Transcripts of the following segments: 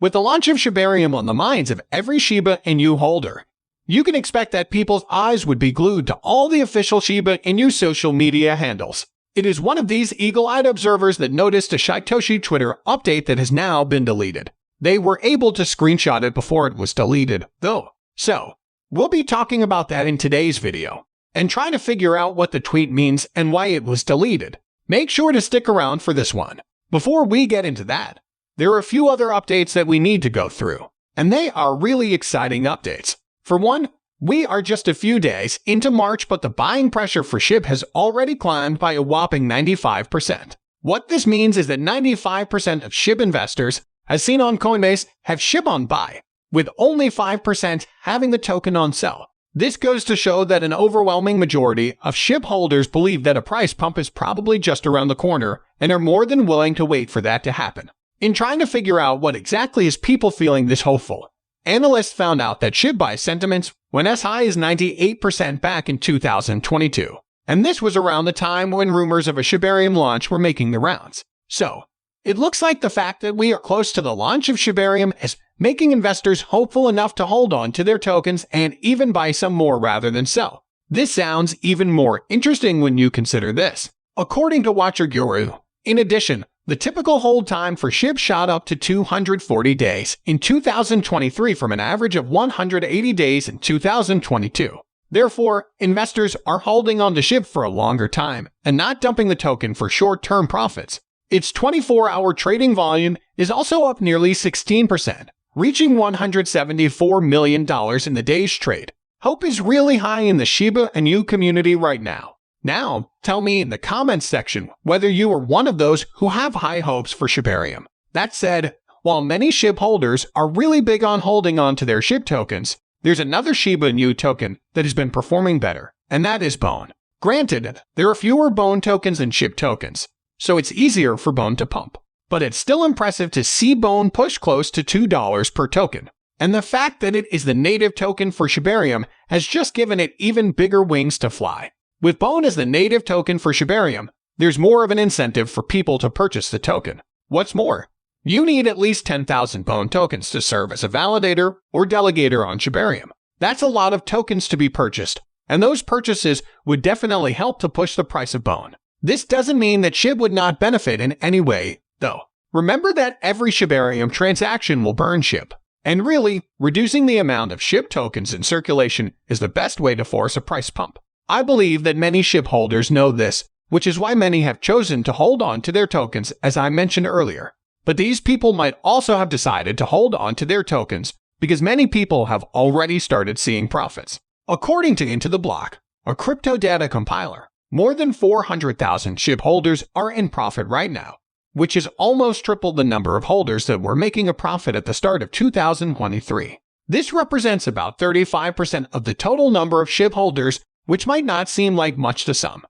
With the launch of Shibarium on the minds of every Shiba Inu holder, you can expect that people's eyes would be glued to all the official Shiba Inu social media handles. It is one of these eagle-eyed observers that noticed a Shytoshi Twitter update that has now been deleted. They were able to screenshot it before it was deleted, though. So, we'll be talking about that in today's video, and trying to figure out what the tweet means and why it was deleted. Make sure to stick around for this one. Before we get into that, there are a few other updates that we need to go through, and they are really exciting updates. For one, we are just a few days into March, but the buying pressure for SHIB has already climbed by a whopping 95%. What this means is that 95% of SHIB investors, as seen on Coinbase, have SHIB on buy, with only 5% having the token on sell. This goes to show that an overwhelming majority of SHIB holders believe that a price pump is probably just around the corner and are more than willing to wait for that to happen. In trying to figure out what exactly is people feeling this hopeful, analysts found out that SHIB buy sentiments went as high as 98% back in 2022, and this was around the time when rumors of a Shibarium launch were making the rounds. So, it looks like the fact that we are close to the launch of Shibarium is making investors hopeful enough to hold on to their tokens and even buy some more rather than sell. This sounds even more interesting when you consider this. According to Watcher Guru, in addition, the typical hold time for SHIB shot up to 240 days in 2023 from an average of 180 days in 2022. Therefore, investors are holding on to SHIB for a longer time and not dumping the token for short-term profits. Its 24-hour trading volume is also up nearly 16%, reaching $174 million in the day's trade. Hope is really high in the Shiba Inu community right now. Now, tell me in the comments section whether you are one of those who have high hopes for Shibarium. That said, while many SHIB holders are really big on holding on to their SHIB tokens, there's another Shiba Inu token that has been performing better, and that is BONE. Granted, there are fewer BONE tokens than SHIB tokens, so it's easier for BONE to pump. But it's still impressive to see BONE push close to $2 per token. And the fact that it is the native token for Shibarium has just given it even bigger wings to fly. With BONE as the native token for Shibarium, there's more of an incentive for people to purchase the token. What's more, you need at least 10,000 BONE tokens to serve as a validator or delegator on Shibarium. That's a lot of tokens to be purchased, and those purchases would definitely help to push the price of BONE. This doesn't mean that SHIB would not benefit in any way, though. Remember that every Shibarium transaction will burn SHIB, and really, reducing the amount of SHIB tokens in circulation is the best way to force a price pump. I believe that many SHIB holders know this, which is why many have chosen to hold on to their tokens as I mentioned earlier. But these people might also have decided to hold on to their tokens because many people have already started seeing profits. According to Into the Block, a crypto data compiler, more than 400,000 SHIB holders are in profit right now, which is almost triple the number of holders that were making a profit at the start of 2023. This represents about 35% of the total number of SHIB holders, which might not seem like much to some,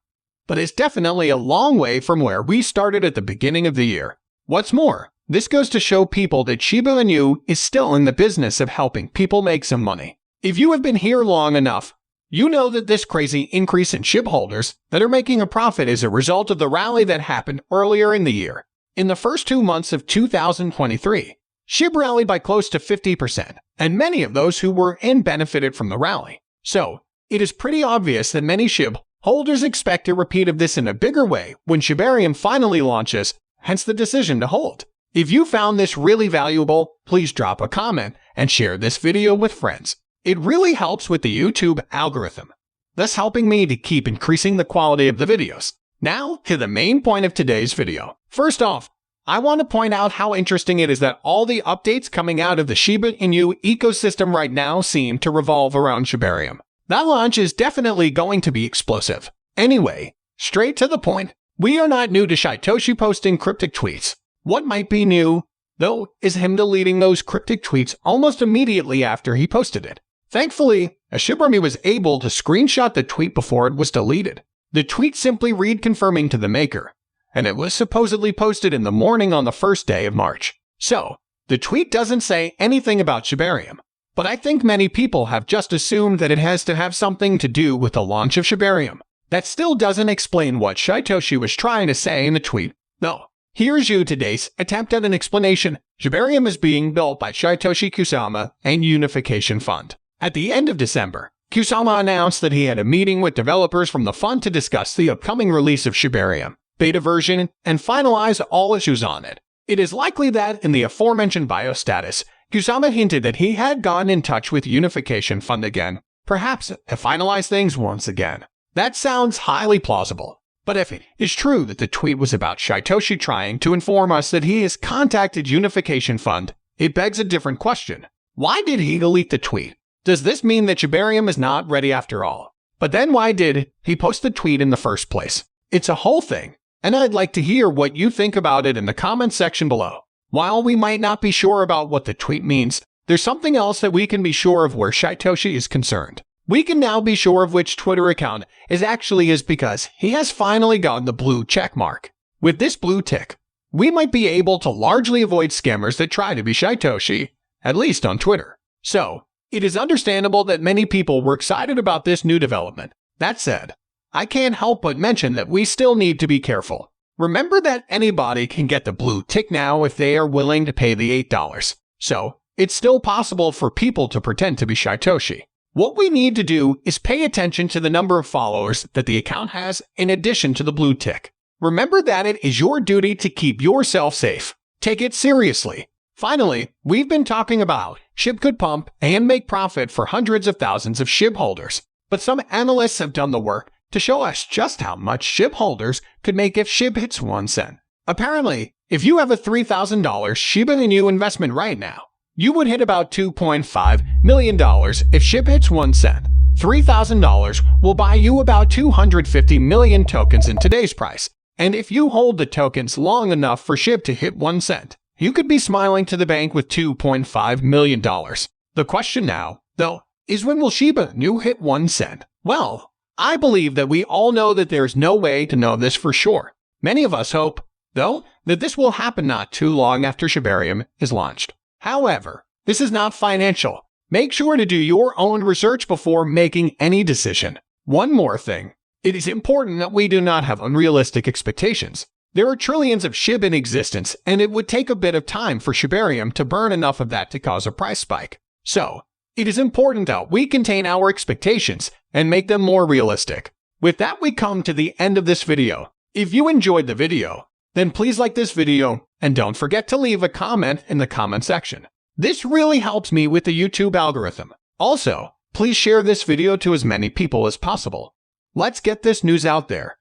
but it's definitely a long way from where we started at the beginning of the year. What's more, this goes to show people that Shiba Inu is still in the business of helping people make some money. If you have been here long enough, you know that this crazy increase in SHIB holders that are making a profit is a result of the rally that happened earlier in the year. In the first 2 months of 2023, SHIB rallied by close to 50%, and many of those who were in benefited from the rally. So, it is pretty obvious that many SHIB holders expect a repeat of this in a bigger way when Shibarium finally launches, hence the decision to hold. If you found this really valuable, please drop a comment and share this video with friends. It really helps with the YouTube algorithm, thus helping me to keep increasing the quality of the videos. Now, to the main point of today's video. First off, I want to point out how interesting it is that all the updates coming out of the Shiba Inu ecosystem right now seem to revolve around Shibarium. That launch is definitely going to be explosive. Anyway, straight to the point, we are not new to Shytoshi posting cryptic tweets. What might be new, though, is him deleting those cryptic tweets almost immediately after he posted it. Thankfully, a Shibarium was able to screenshot the tweet before it was deleted. The tweet simply read confirming to the maker, and it was supposedly posted in the morning on the first day of March. So, the tweet doesn't say anything about Shibarium. But I think many people have just assumed that it has to have something to do with the launch of Shibarium. That still doesn't explain what Shytoshi was trying to say in the tweet, though. Here's today's attempt at an explanation. Shibarium is being built by Shytoshi Kusama and Unification Fund. At the end of December, Kusama announced that he had a meeting with developers from the fund to discuss the upcoming release of Shibarium, beta version, and finalize all issues on it. It is likely that, in the aforementioned bio status, Kusama hinted that he had gotten in touch with Unification Fund again, perhaps to finalize things once again. That sounds highly plausible. But if it is true that the tweet was about Shytoshi trying to inform us that he has contacted Unification Fund, it begs a different question. Why did he delete the tweet? Does this mean that Shibarium is not ready after all? But then why did he post the tweet in the first place? It's a whole thing, and I'd like to hear what you think about it in the comments section below. While we might not be sure about what the tweet means, there's something else that we can be sure of where Shytoshi is concerned. We can now be sure of which Twitter account is actually his because he has finally gotten the blue check mark. With this blue tick, we might be able to largely avoid scammers that try to be Shytoshi, at least on Twitter. So, it is understandable that many people were excited about this new development. That said, I can't help but mention that we still need to be careful. Remember that anybody can get the blue tick now if they are willing to pay the $8. So, it's still possible for people to pretend to be Shytoshi. What we need to do is pay attention to the number of followers that the account has in addition to the blue tick. Remember that it is your duty to keep yourself safe. Take it seriously. Finally, we've been talking about SHIB could pump and make profit for hundreds of thousands of SHIB holders. But some analysts have done the work to show us just how much SHIB holders could make if SHIB hits 1 cent. Apparently, if you have a $3,000 Shiba Inu investment right now, you would hit about $2.5 million if SHIB hits 1 cent. $3,000 will buy you about 250 million tokens in today's price. And if you hold the tokens long enough for SHIB to hit 1 cent, you could be smiling to the bank with $2.5 million. The question now, though, is when will Shiba Inu hit 1 cent? Well, I believe that we all know that there is no way to know this for sure. Many of us hope, though, that this will happen not too long after Shibarium is launched. However, this is not financial. Make sure to do your own research before making any decision. One more thing. It is important that we do not have unrealistic expectations. There are trillions of SHIB in existence, and it would take a bit of time for Shibarium to burn enough of that to cause a price spike. So, it is important that we contain our expectations and make them more realistic. With that, we come to the end of this video. If you enjoyed the video, then please like this video and don't forget to leave a comment in the comment section. This really helps me with the YouTube algorithm. Also, please share this video to as many people as possible. Let's get this news out there.